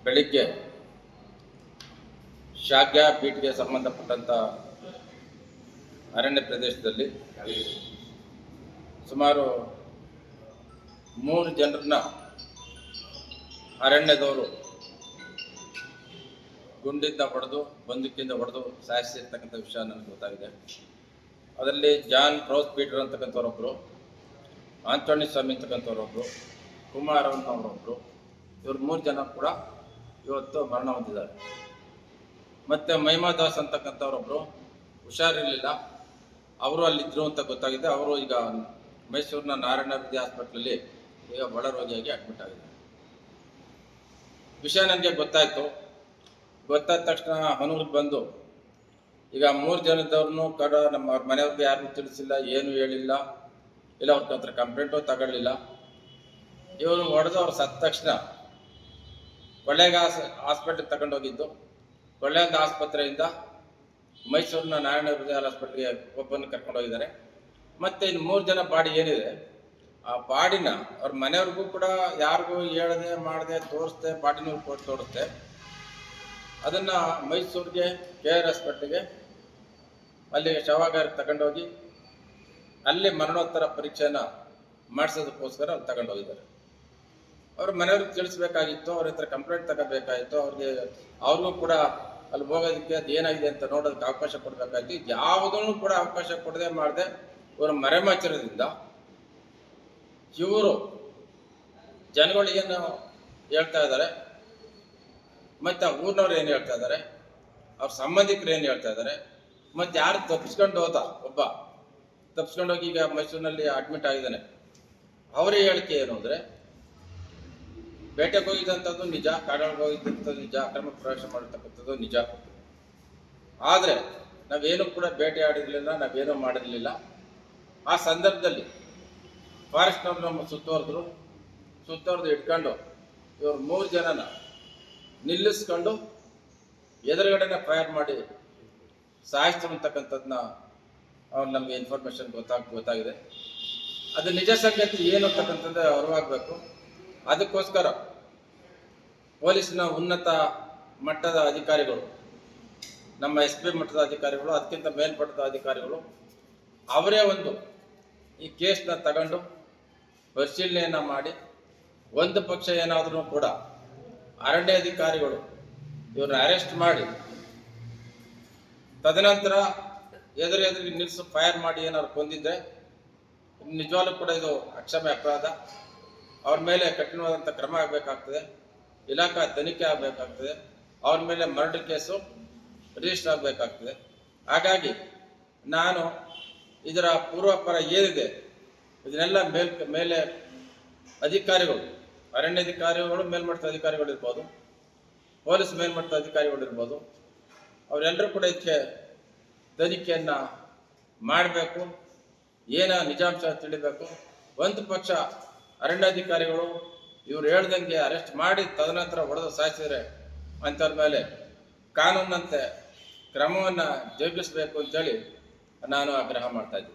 ಬೆಳಿಗ್ಗೆ ಶಾಗ್ಯ ಬೀಟ್ಗೆ ಸಂಬಂಧಪಟ್ಟಂಥ ಅರಣ್ಯ ಪ್ರದೇಶದಲ್ಲಿ ಸುಮಾರು 3 ಜನರನ್ನ ಅರಣ್ಯದವರು ಗುಂಡಿಂದ ಹೊಡೆದು ಬಂದೂಕಿಂದ ಹೊಡೆದು ಸಾಯಿಸಿರ್ತಕ್ಕಂಥ ವಿಷಯ ನನಗೆ ಗೊತ್ತಾಗಿದೆ. ಅದರಲ್ಲಿ ಜಾನ್ ಬ್ರೌಸ್ ಪೀಟರ್ ಅಂತಕ್ಕಂಥವ್ರೊಬ್ಬರು, ಆಂಟೋನಿ ಸ್ವಾಮಿ ಅಂತಕ್ಕಂಥವ್ರೊಬ್ಬರು, ಕುಮಾರ್ ಅವರೊಬ್ಬರು, ಇವರು 3 ಜನ ಕೂಡ ಇವತ್ತು ಮರಣ ಹೊಂದಿದ್ದಾರೆ. ಮತ್ತು ಮಹಿಮಾ ದಾಸ್ ಅಂತಕ್ಕಂಥವ್ರೊಬ್ಬರು ಹುಷಾರಿರಲಿಲ್ಲ, ಅವರು ಅಲ್ಲಿದ್ದರು ಅಂತ ಗೊತ್ತಾಗಿದೆ. ಅವರು ಈಗ ಮೈಸೂರಿನ ನಾರಾಯಣ ವಿದ್ಯಾ ಹಾಸ್ಪಿಟ್ಲಲ್ಲಿ ಈಗ ಒಳ ರೋಗಿಯಾಗಿ ಅಡ್ಮಿಟ್ ಆಗಿದ್ದಾರೆ. ವಿಷಯ ನನಗೆ ಗೊತ್ತಾಯಿತು. ಗೊತ್ತಾದ ತಕ್ಷಣ ಹನೂರಿಗೆ ಬಂದು ಈಗ 3 ಜನದವ್ರನ್ನೂ ನಮ್ಮ ಅವ್ರ ಮನೆಯವ್ರಿಗೆ ಯಾರನ್ನೂ ತಿಳಿಸಿಲ್ಲ, ಏನು ಹೇಳಿಲ್ಲ, ಇಲ್ಲ ಅವ್ರ ಹತ್ರ ಕಂಪ್ಲೇಂಟು ತಗೊಳ್ಳಿಲ್ಲ. ಇವರು ಹೊಡೆದು ಅವ್ರು ಸತ್ತ ತಕ್ಷಣ ಕೊಳ್ಳೇಗ ಹಾಸ್ಪಿಟ್ಲಿಗೆ ತಗೊಂಡೋಗಿದ್ದು, ಕೊಳ್ಳೇಗ ಆಸ್ಪತ್ರೆಯಿಂದ ಮೈಸೂರಿನ ನಾರಾಯಣ ಹೃದಯ ಹಾಸ್ಪಿಟ್ಲಿಗೆ ಒಬ್ಬನ್ನು ಕರ್ಕೊಂಡೋಗಿದ್ದಾರೆ. ಮತ್ತು ಇನ್ನು 3 ಜನ ಬಾಡಿ ಏನಿದೆ, ಆ ಬಾಡಿನ ಅವ್ರ ಮನೆಯವ್ರಿಗೂ ಕೂಡ ಯಾರಿಗೂ ಹೇಳದೆ ಮಾಡದೆ ತೋರಿಸ್ದೆ ಬಾಡಿನೂ ಕೊಟ್ಟು ತೋರಿಸ್ದೆ ಅದನ್ನು ಮೈಸೂರಿಗೆ KR ಹಾಸ್ಪಿಟ್ಲಿಗೆ ಅಲ್ಲಿ ಶವಾಗಾರಕ್ಕೆ ತಗೊಂಡೋಗಿ ಅಲ್ಲಿ ಮರಣೋತ್ತರ ಪರೀಕ್ಷೆನ ಮಾಡಿಸೋದಕ್ಕೋಸ್ಕರ ಅಲ್ಲಿ ತಗೊಂಡೋಗಿದ್ದಾರೆ. ಅವ್ರ ಮನೆಯವ್ರಿಗೆ ತಿಳಿಸ್ಬೇಕಾಗಿತ್ತು, ಅವ್ರ ಹತ್ರ ಕಂಪ್ಲೇಂಟ್ ತಗೋಬೇಕಾಗಿತ್ತು, ಅವ್ರಿಗೂ ಕೂಡ ಅಲ್ಲಿ ಹೋಗೋದಕ್ಕೆ ಅದು ಏನಾಗಿದೆ ಅಂತ ನೋಡೋದಕ್ಕೆ ಅವಕಾಶ ಕೊಡಬೇಕಾಗಿತ್ತು. ಯಾವುದನ್ನು ಕೂಡ ಅವಕಾಶ ಕೊಡದೆ ಮಾಡದೆ ಇವರ ಮರೆಮಾಚರದಿಂದ ಇವರು ಜನಗಳು ಏನು ಹೇಳ್ತಾ ಇದ್ದಾರೆ, ಮತ್ತು ಊರಿನವ್ರು ಏನು ಹೇಳ್ತಾ ಇದ್ದಾರೆ, ಅವ್ರ ಸಂಬಂಧಿಕರು ಏನು ಹೇಳ್ತಾ ಇದ್ದಾರೆ, ಮತ್ತು ಯಾರು ತಪ್ಪಿಸ್ಕೊಂಡು ಹೋದ ಒಬ್ಬ ತಪ್ಪಿಸ್ಕೊಂಡೋಗಿ ಈಗ ಮೈಸೂರಿನಲ್ಲಿ ಅಡ್ಮಿಟ್ ಆಗಿದ್ದಾನೆ, ಅವರೇ ಹೇಳಿಕೆ ಏನು ಅಂದರೆ ಬೇಟೆಗೆ ಹೋಗಿದ್ದಂಥದ್ದು ನಿಜ, ಕಾಡೊಳಗೆ ಹೋಗಿದ್ದಂಥದ್ದು ನಿಜ, ಅಕ್ರಮ ಪ್ರವೇಶ ಮಾಡಿರ್ತಕ್ಕಂಥದ್ದು ನಿಜ. ಆದರೆ ನಾವೇನು ಕೂಡ ಬೇಟೆ ಆಡಿರಲಿಲ್ಲ, ನಾವೇನೂ ಮಾಡಿರಲಿಲ್ಲ. ಆ ಸಂದರ್ಭದಲ್ಲಿ ಫಾರೆಸ್ಟ್ನವ್ರು ನಮ್ಮ ಸುತ್ತೋರ್ದು ಇಟ್ಕೊಂಡು ಇವರು 3 ಜನನ ನಿಲ್ಲಿಸ್ಕೊಂಡು ಎದುರುಗಡೆನ ಫೈರ್ ಮಾಡಿ ಸಾಯಿಸ್ತಕ್ಕಂಥದ್ದನ್ನ ಅವ್ರು ನಮಗೆ ಇನ್ಫಾರ್ಮೇಷನ್ ಗೊತ್ತಾಗಿದೆ. ಅದು ನಿಜ ಸಂಗತಿ ಏನು ಅಂತಕ್ಕಂಥದ್ದು ಅರಿವಾಗಬೇಕು. ಅದಕ್ಕೋಸ್ಕರ ಪೊಲೀಸಿನ ಉನ್ನತ ಮಟ್ಟದ ಅಧಿಕಾರಿಗಳು, ನಮ್ಮ SP ಮಟ್ಟದ ಅಧಿಕಾರಿಗಳು, ಅದಕ್ಕಿಂತ ಮೇಲ್ಪಟ್ಟದ ಅಧಿಕಾರಿಗಳು ಅವರೇ ಈ ಕೇಸ್ನ ತಗೊಂಡು ಪರಿಶೀಲನೆಯನ್ನು ಮಾಡಿ ಒಂದು ಪಕ್ಷ ಏನಾದರೂ ಕೂಡ ಅರಣ್ಯ ಅಧಿಕಾರಿಗಳು ಇವ್ರನ್ನ ಅರೆಸ್ಟ್ ಮಾಡಿ ತದನಂತರ ಎದುರಿಗೆ ನಿಲ್ಲಿಸಿ ಫೈರ್ ಮಾಡಿ ಏನಾದ್ರು ಕೊಂದಿದ್ರೆ ನಿಜವಾಗ್ಲೂ ಕೂಡ ಇದು ಅಕ್ಷಮ್ಯ ಅಪರಾಧ. ಅವ್ರ ಮೇಲೆ ಕಠಿಣವಾದಂಥ ಕ್ರಮ ಆಗಬೇಕಾಗ್ತದೆ, ಇಲಾಖಾ ತನಿಖೆ ಆಗಬೇಕಾಗ್ತದೆ, ಅವ್ರ ಮೇಲೆ ಮರ್ಡರ್ ಕೇಸು ರಿಜಿಸ್ಟರ್ ಆಗಬೇಕಾಗ್ತದೆ. ಹಾಗಾಗಿ ನಾನು ಇದರ ಪೂರ್ವಾಪರ ಏನಿದೆ ಇದನ್ನೆಲ್ಲ ಮೇಲೆ ಅಧಿಕಾರಿಗಳು, ಅರಣ್ಯಾಧಿಕಾರಿಗಳು, ಮೇಲ್ಮಟ್ಟದ ಅಧಿಕಾರಿಗಳು ಇರ್ಬೋದು, ಪೊಲೀಸ್ ಮೇಲ್ಮಟ್ಟದ ಅಧಿಕಾರಿಗಳು ಇರ್ಬೋದು, ಅವರೆಲ್ಲರೂ ಕೂಡ ಇದಕ್ಕೆ ತನಿಖೆಯನ್ನು ಮಾಡಬೇಕು, ನಿಜಾಂಶ ತಿಳಿಬೇಕು. ಒಂದು ಪಕ್ಷ ಅರಣ್ಯಾಧಿಕಾರಿಗಳು ಇವ್ರು ಹೇಳ್ದಂಗೆ ಅರೆಸ್ಟ್ ಮಾಡಿ ತದನಂತರ ಹೊಡೆದು ಸಾಯಿಸಿದರೆ ಅಂಥವ್ರ ಮೇಲೆ ಕಾನೂನಂತೆ ಕ್ರಮವನ್ನು ಜರುಗಿಸಬೇಕು ಅಂತೇಳಿ ನಾನು ಆಗ್ರಹ ಮಾಡ್ತಾ ಇದ್ದೀನಿ.